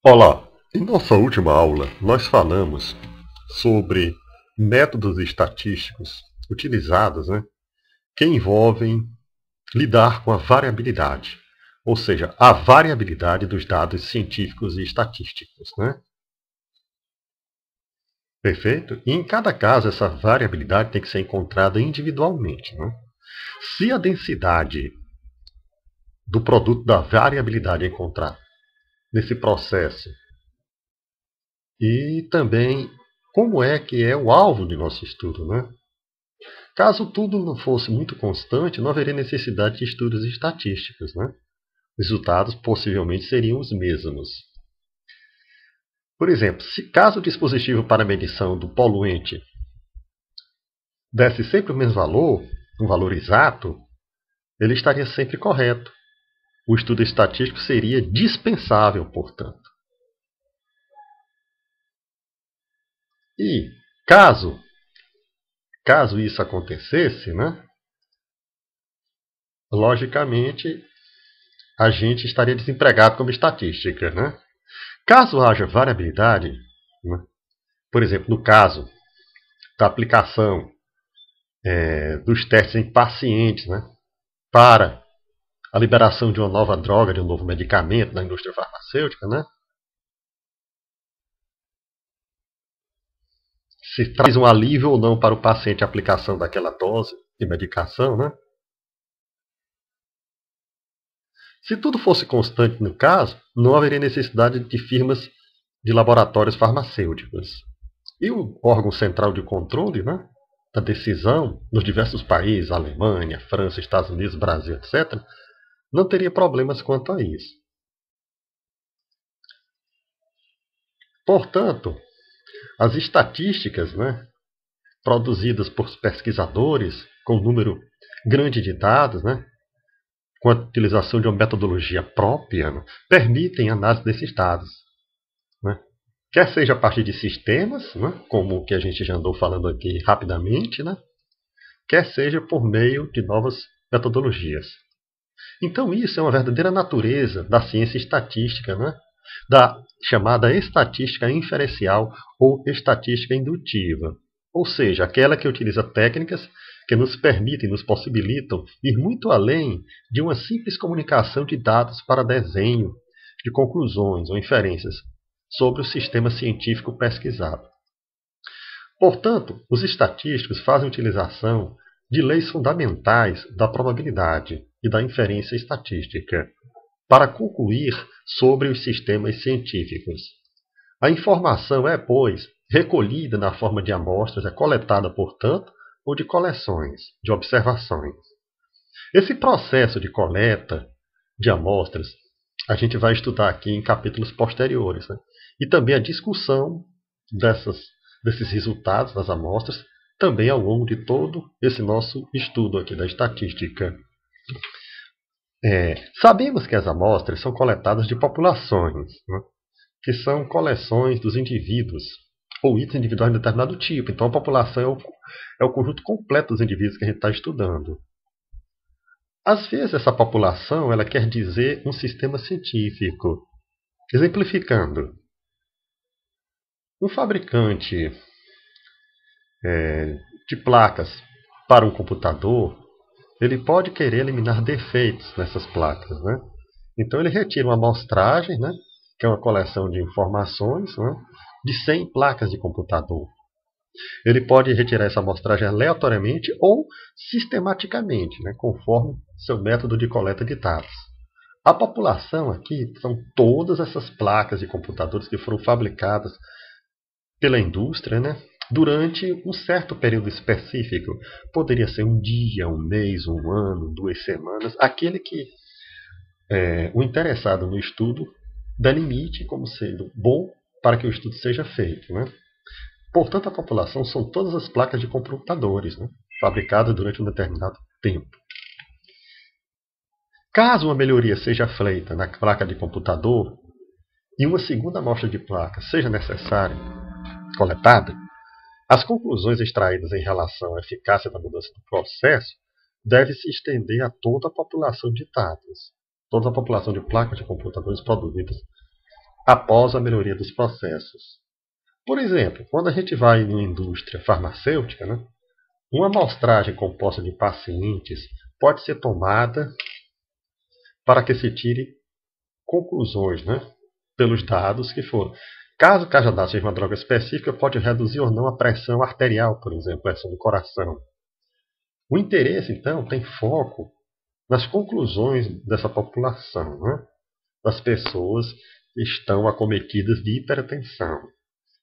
Olá! Em nossa última aula, nós falamos sobre métodos estatísticos utilizados, que envolvem lidar com a variabilidade, ou seja, a variabilidade dos dados científicos e estatísticos. Perfeito? E em cada caso, essa variabilidade tem que ser encontrada individualmente. Se a densidade do produto da variabilidade encontrar nesse processo e também como é que é o alvo de nosso estudo, Caso tudo não fosse muito constante, não haveria necessidade de estudos estatísticos, Os resultados possivelmente seriam os mesmos. Por exemplo, caso o dispositivo para medição do poluente desse sempre o mesmo valor, um valor exato, ele estaria sempre correto. O estudo estatístico seria dispensável, portanto. E caso isso acontecesse, logicamente a gente estaria desempregado como estatística, Caso haja variabilidade, por exemplo, no caso da aplicação dos testes em pacientes, para a liberação de uma nova droga, de um novo medicamento na indústria farmacêutica, se traz um alívio ou não para o paciente a aplicação daquela dose de medicação, Se tudo fosse constante no caso, não haveria necessidade de firmas de laboratórios farmacêuticos. E o órgão central de controle, da decisão nos diversos países, Alemanha, França, Estados Unidos, Brasil, etc., não teria problemas quanto a isso. Portanto, as estatísticas produzidas por pesquisadores com um número grande de dados, com a utilização de uma metodologia própria, permitem a análise desses dados. Quer seja a partir de sistemas, como o que a gente já andou falando aqui rapidamente, quer seja por meio de novas metodologias. Então isso é uma verdadeira natureza da ciência estatística, da chamada estatística inferencial ou estatística indutiva, ou seja, aquela que utiliza técnicas que nos permitem, nos possibilitam ir muito além de uma simples comunicação de dados para desenho de conclusões ou inferências sobre o sistema científico pesquisado. Portanto, os estatísticos fazem utilização de leis fundamentais da probabilidade e da inferência estatística para concluir sobre os sistemas científicos. A informação é, pois, recolhida na forma de amostras, é coletada, portanto, ou de coleções, de observações. Esse processo de coleta de amostras a gente vai estudar aqui em capítulos posteriores. E também a discussão desses resultados das amostras, também ao longo de todo esse nosso estudo aqui da estatística. Sabemos que as amostras são coletadas de populações, que são coleções dos indivíduos, ou itens individuais de determinado tipo. Então a população é o conjunto completo dos indivíduos que a gente está estudando. Às vezes essa população ela quer dizer um sistema científico. Exemplificando, um fabricante de placas para um computador, ele pode querer eliminar defeitos nessas placas. Então ele retira uma amostragem, que é uma coleção de informações, de 100 placas de computador. Ele pode retirar essa amostragem aleatoriamente ou sistematicamente, conforme seu método de coleta de dados. A população aqui são todas essas placas de computadores que foram fabricadas pela indústria, durante um certo período específico. Poderia ser um dia, um mês, um ano, 2 semanas. Aquele que o interessado no estudo delimite como sendo bom para que o estudo seja feito. Portanto, a população são todas as placas de computadores fabricadas durante um determinado tempo. Caso uma melhoria seja feita na placa de computador e uma segunda amostra de placa seja necessária, coletada, as conclusões extraídas em relação à eficácia da mudança do processo devem se estender a toda a população de dados, toda a população de placas de computadores produzidas após a melhoria dos processos. Por exemplo, quando a gente vai em uma indústria farmacêutica, né, uma amostragem composta de pacientes pode ser tomada para que se tire conclusões, né, pelos dados que foram. Caso cada dado seja uma droga específica, pode reduzir ou não a pressão arterial, por exemplo, a pressão do coração. O interesse, então, tem foco nas conclusões dessa população, né, das pessoas que estão acometidas de hipertensão.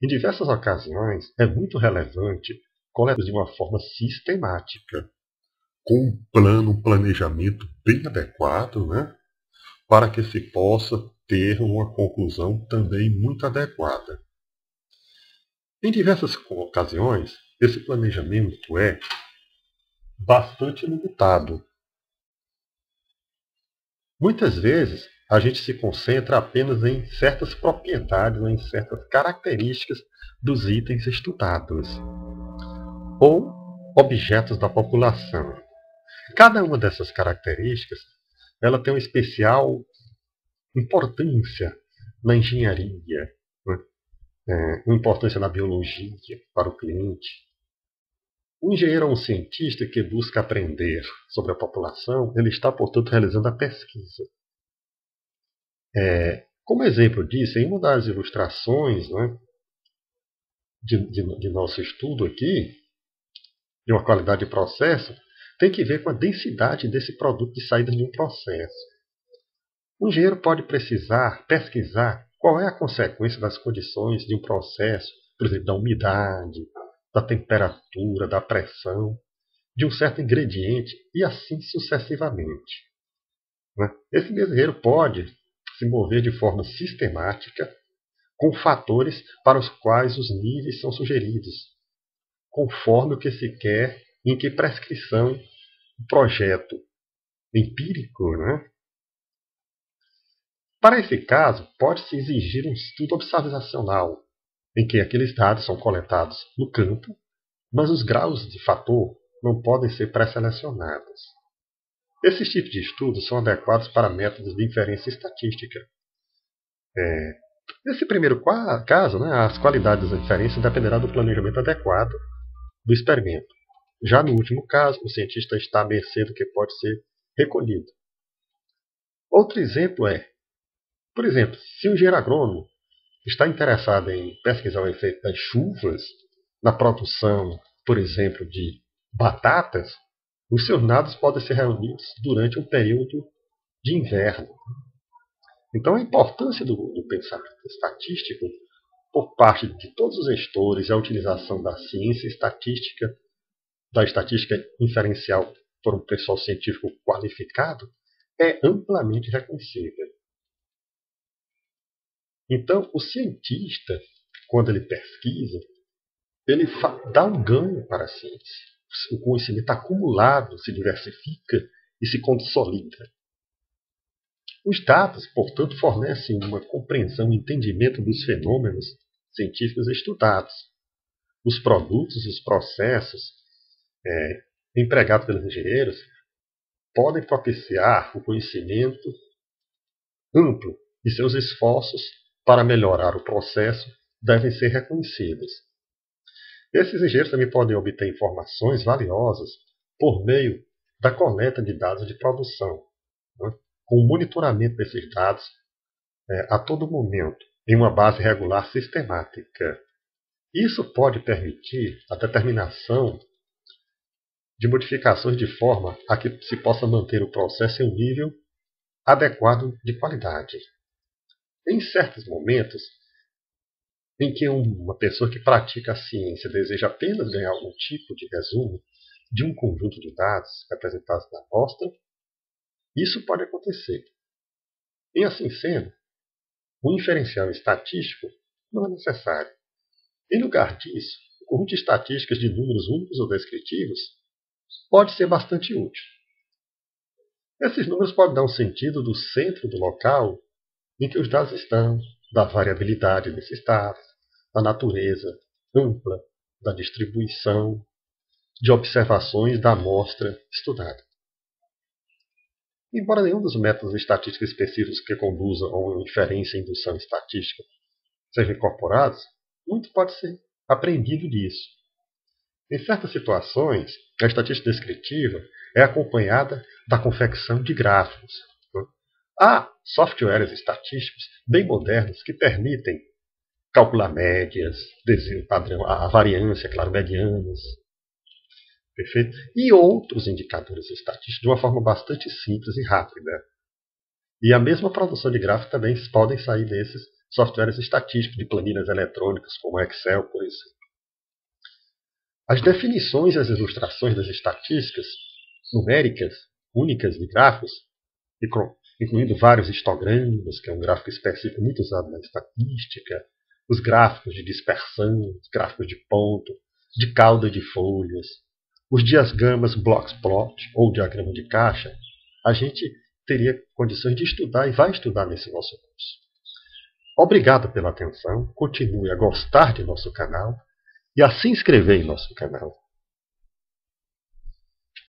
Em diversas ocasiões, é muito relevante coletar de uma forma sistemática, com um planejamento bem adequado, né, para que se possa ter uma conclusão também muito adequada. Em diversas ocasiões, esse planejamento é bastante limitado. Muitas vezes, a gente se concentra apenas em certas propriedades, em certas características dos itens estudados, ou objetos da população. Cada uma dessas características ela tem uma especial importância na engenharia, né? Uma importância na biologia para o cliente. O engenheiro é um cientista que busca aprender sobre a população, ele está, portanto, realizando a pesquisa. Como exemplo disso, em uma das ilustrações, né, de nosso estudo aqui, de uma qualidade de processo, tem que ver com a densidade desse produto de saída de um processo. O engenheiro pode precisar pesquisar qual é a consequência das condições de um processo, por exemplo, da umidade, da temperatura, da pressão, de um certo ingrediente e assim sucessivamente. Esse engenheiro pode se mover de forma sistemática com fatores para os quais os níveis são sugeridos, conforme o que se quer e em que prescrição o projeto empírico, né? Para esse caso, pode-se exigir um estudo observacional, em que aqueles dados são coletados no campo, mas os graus de fator não podem ser pré-selecionados. Esses tipos de estudos são adequados para métodos de inferência estatística. Nesse primeiro caso, né, as qualidades da inferência dependerão do planejamento adequado do experimento. Já no último caso, o cientista está à mercê do que pode ser recolhido. Outro exemplo por exemplo, se o engenheiro agrônomo está interessado em pesquisar o efeito das chuvas na produção, por exemplo, de batatas, os seus dados podem ser reunidos durante um período de inverno. Então, a importância do pensamento estatístico por parte de todos os gestores e a utilização da ciência estatística, da estatística inferencial por um pessoal científico qualificado, é amplamente reconhecida. Então, o cientista, quando ele pesquisa, ele dá um ganho para a ciência. O conhecimento acumulado se diversifica e se consolida. Os dados, portanto, fornecem uma compreensão e entendimento dos fenômenos científicos estudados. Os produtos e os processos empregados pelos engenheiros podem propiciar o conhecimento amplo e seus esforços para melhorar o processo devem ser reconhecidos. Esses engenheiros também podem obter informações valiosas por meio da coleta de dados de produção, né, com o monitoramento desses dados a todo momento, em uma base regular sistemática. Isso pode permitir a determinação de modificações de forma a que se possa manter o processo em um nível adequado de qualidade. Em certos momentos, em que uma pessoa que pratica a ciência deseja apenas ganhar algum tipo de resumo de um conjunto de dados representados na amostra, isso pode acontecer. E assim sendo, o inferencial estatístico não é necessário. Em lugar disso, o conjunto de estatísticas de números únicos ou descritivos pode ser bastante útil. Esses números podem dar um sentido do centro do local em que os dados estão, da variabilidade desses dados, da natureza ampla da distribuição de observações da amostra estudada. Embora nenhum dos métodos estatísticos específicos que conduzam a uma inferência e indução estatística sejam incorporados, muito pode ser aprendido disso. Em certas situações, a estatística descritiva é acompanhada da confecção de gráficos. Há softwares estatísticos bem modernos que permitem calcular médias, desvio padrão, a variância, claro, medianas, perfeito? E outros indicadores estatísticos de uma forma bastante simples e rápida. E a mesma produção de gráficos também podem sair desses softwares estatísticos de planilhas eletrônicas, como Excel, por exemplo. As definições e as ilustrações das estatísticas numéricas únicas de gráficos, incluindo vários histogramas, que é um gráfico específico muito usado na estatística, os gráficos de dispersão, os gráficos de ponto, de cauda de folhas, os diagramas Blockplot ou diagrama de caixa, a gente teria condições de estudar e vai estudar nesse nosso curso. Obrigado pela atenção, continue a gostar de nosso canal e a se inscrever em nosso canal.